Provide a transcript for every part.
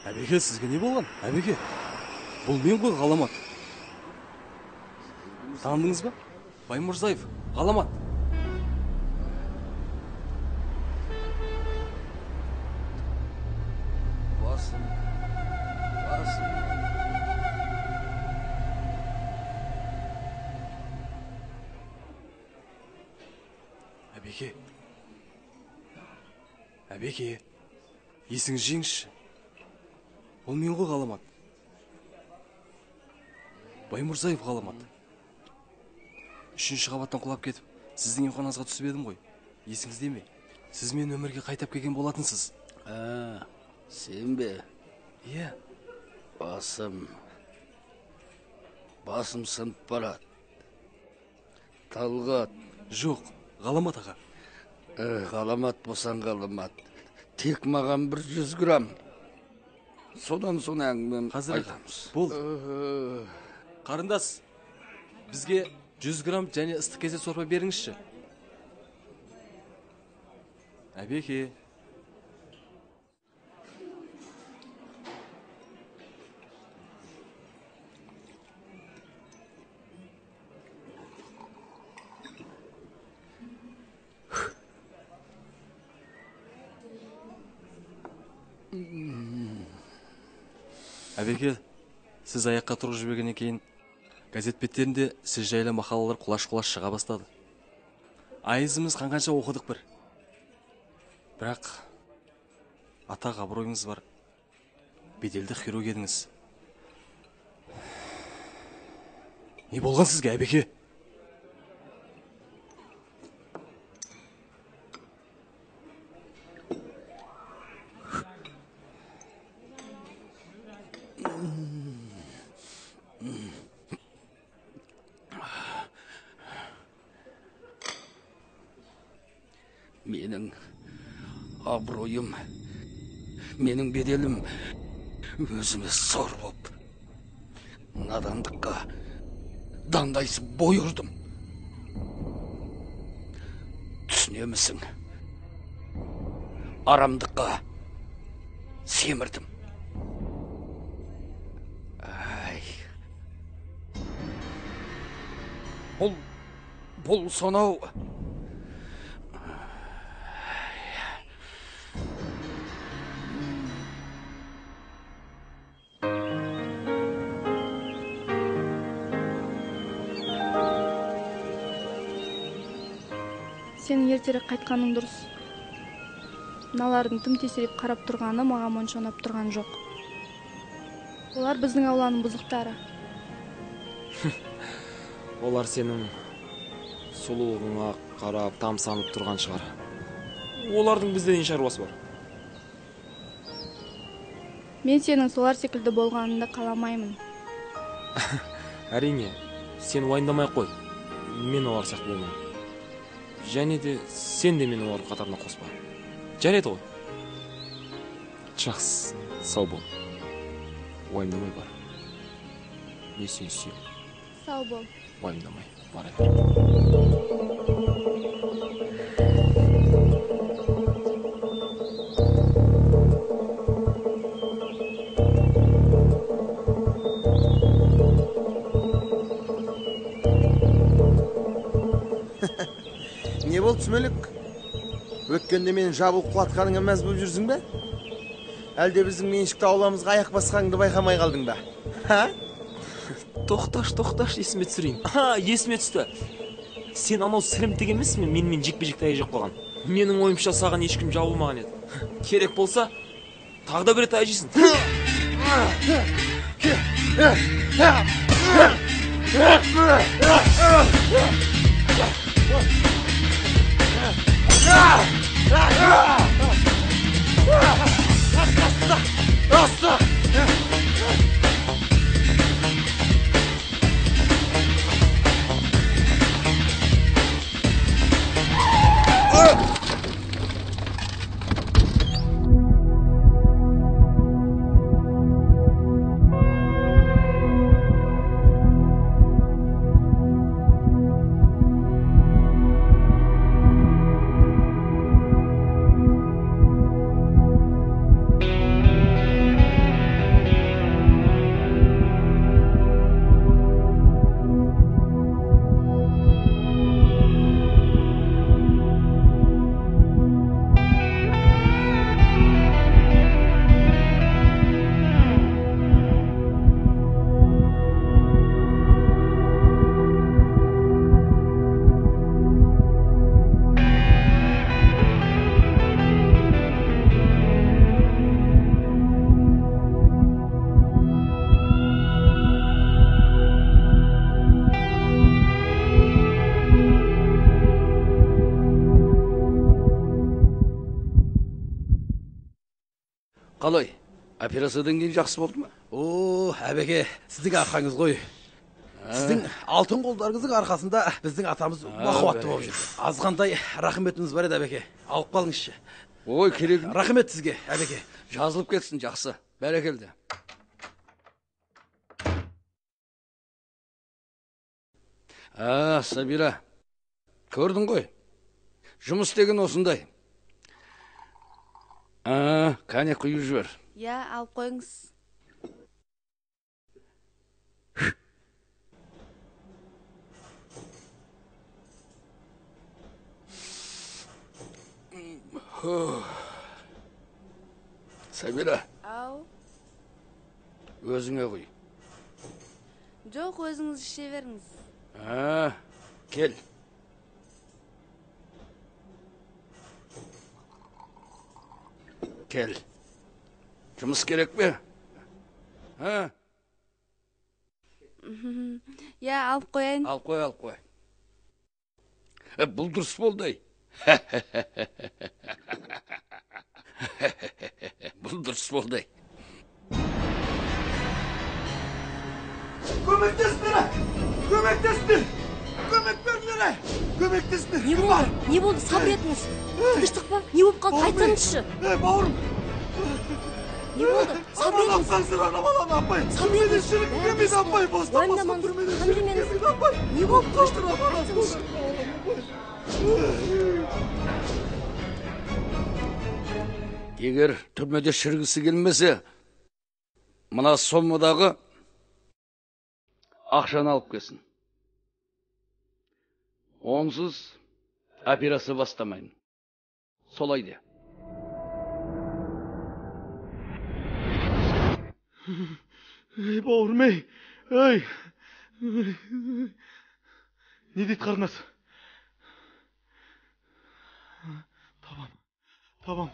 Әбеке, сізге не болған? Әбеке, бұл мен ғой, Ғаламат. Таныдыңыз ба? Баймұрзаев, Ғаламат. Басым. Әбеке, есіңіз жеңізші. Ол мен ғой, Ғаламат. Баймұрзаев, Ғаламат. 3-ші қабаттан құлап кетіп, сіздің емханаңызға түсіп едім ғой. Есіңізде ме? Сіз мен өмірге қайтап келген болатынсыз. Сен бе? Иә. Басым сынып барады. Талғат. Жоқ, Ғаламат аға. Ғаламат болсан Ғаламат. Тек маған 100 грамм. Содан соң әңгімені айтамыз. Бұл. Қарындас, бізге 100 грамм және ыстық кесек сорпа беріңізші. Әбеке. Әбеке, сіз аяққа тұрып жібергеннен кейін газет беттерінде сіз жайлы мақалалар құлаш-құлаш шыға бастады. Айызымыз қанқанша оқыдық бір. Бірақ атақ абыройыңыз бар. Беделді хирург едіңіз. Не болған сізге, Әбеке? Менің абыройым, менің беделім өзіме сор боп. Надандыққа дандайсып бой ұрдым. Түсінемісің? Арамдыққа семірдім. Бұл сонау. Сенің ертерек қайтқаның дұрыс. Мыналардың тым тесіреп қарап тұрғаны маған онша ұнап тұрған жоқ. Олар біздің ауланың бұзықтары. Олар сенің сұлулығыңа қарап тамсанып тұрған шығар. Олардың бізде не шаруасы бар? Мен сенің солар секілді болғаныңды қаламаймын. Әрине, сен уайымдамай қой. Мен олар сияқты болмаймын. Және де сен де мен олар қатарына қоспа. Жарайды ғой. Жақсы, сау бол. Уайымдамай бар. Мен сені сүйемін. Сау бол. Уайымдамай, бара Не болды, Сүмелек? Өткенде мен жабылып құлатқаныңа мәз болып жүрсің бе? Әлде біздің меншікті ауламызға аяқ басқаныңды байқамай қалдың ба? Ха? тоқташ, есіме түсірейін. Есіме түсті. Сен анау сілімтік емессің, менімен жекпе-жек таяқ қойған. Менің ойымша саған ешкім жабылмаған еді. Керек болса, тағы да бір рет таяқ жейсің. Қалай? Операциядан кейін жақсы болды ма? О, әбеке, сіздің арқаңыз ғой. Сіздің алтын қолдарыңыздың арқасында біздің атамыз бақуатты болып жүр. Азғандай рахметіміз бар еді, әбеке. Алып қалыңызшы. Ой, керек. Рахмет сізге, әбеке. Жазылып кетсін, жақсы. Бәрекелді. Сабира, көрдің ғой. Жұмыс деген осындай. Қане құйып жібер. Я, алып қойыңыз. Сабира, Ау. өзіңе құй. Жоқ, өзіңіз іше беріңіз. Кел. Кел. Жұмыс керек бе? Я, алып қойайын. Алып қой. Бұл дұрыс болды. Бұл дұрыс болды. Көмектесіңдер! Көмек беріңдер! Көмектесіңдер! Не болды? Не болды? Сабыр етіңіз. Тыныштық па? Не болып қалды? Айтсаңызшы. Бауырым! Не болды? Сабыр етіңіз. Апсаңсыр ана баланы, апай! Сабыр етіңіз. Көмек апай! Уайымдамаңыз. Қандырмеңіз. Не болды? Тыныштық па? Айтсаңызшы. Егер түрмеде шіргісі келмесе, мына сомадағы ақшаны алып келсін. Онсыз операция бастамайын. Солай де. Ей, бауырым, ей! Не дейді қарнас? Табам.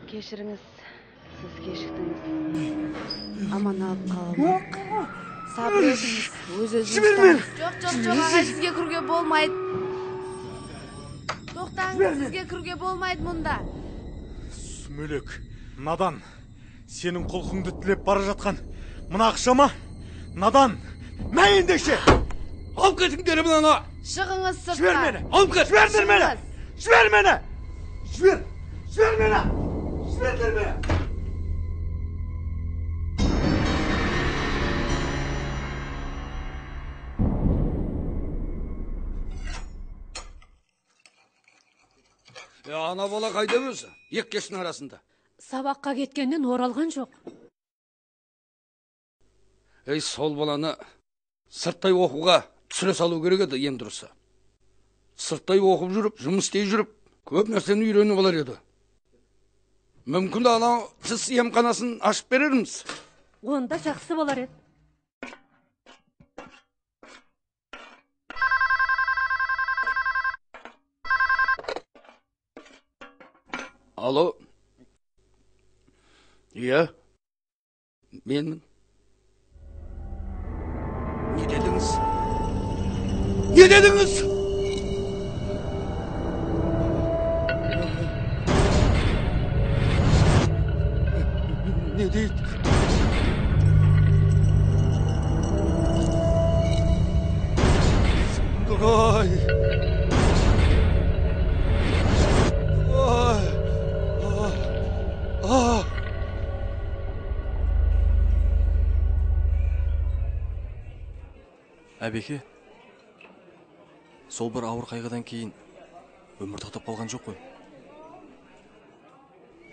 Кешіріңіз, сіз кешіктіңіз. Аман алып қалдық. Сабыр етіңіз. Өз-өзіңіз. Жоқ, ағай, сізге кіруге болмайды. Тоқтаңыз, сізге кіруге болмайды мұнда. Сүмелек, надан, сенің құлқыңды тілеп бара жатқан мына ақшама? Надан, мәйіндеші! Алып кетіңдер мұнаны! Шығыңыз сыртқа. Жібер мені! Алып жібердір мені! Жібер мені! Жібер мені! Жібердір мені! Ана бала қайда өзі? Екі кештің арасында. Сабаққа кеткеннен оралған жоқ. Сол баланы сырттай оқуға түсіре салу керек еді ең дұрысы. Сырттай оқып жүріп, жұмыс істей жүріп, көп нәрсені үйреніп алар еді. Мүмкін де анау сіз емханасын ашып берерміз. Онда жақсы болар еді. Алло. Иә. Менмін. Не дедіңіз? Не дедіңіз? Не дейді? Ой. Әбеке, сол бір ауыр қайғыдан кейін өмір тоқтап қалған жоқ қой.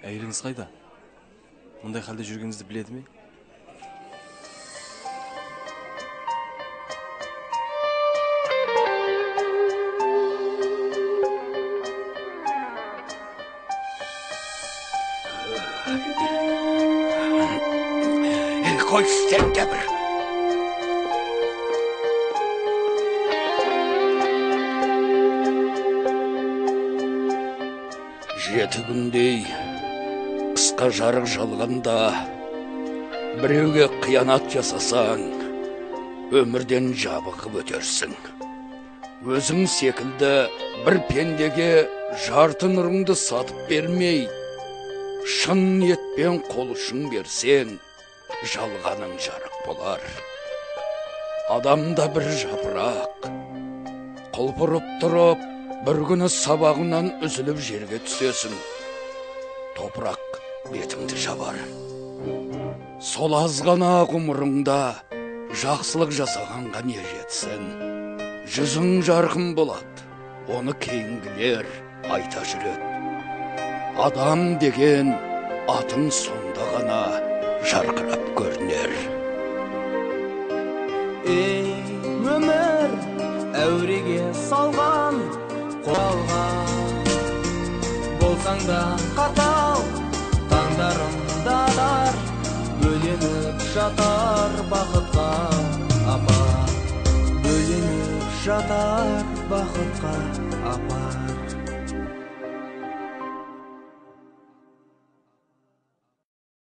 Әйеліңіз қайда? Мұндай халде жүргеніңізді біледі ме? Қой, сен де бір. Жеті күндей қысқа жарық жалғанда біреуге қиянат жасасаң, өмірден жабығып өтерсің. Өзің секілді бір пендеге жарты нұрыңды сатып бермей, шын ниетпен қол ұшын берсең, жалғаның жарық болар. Адамда бір жапырақ құлпырып тұрып, бір күні сабағынан үзіліп жерге түсесің. Топырақ бетіңді жабар. Сол азғана ғұмырыңда жақсылық жасағанға не жетсін? Жүзің жарқын болады, оны кейінгілер айта жүреді. Адам деген атың сонда ғана жарқырап көрінер. Ей, өмір әуреге салған қолға, болсаң да қатал таңдарымда дар, бөленіп жатар бақытқа апа, бөленіп жатар бақытқа апа.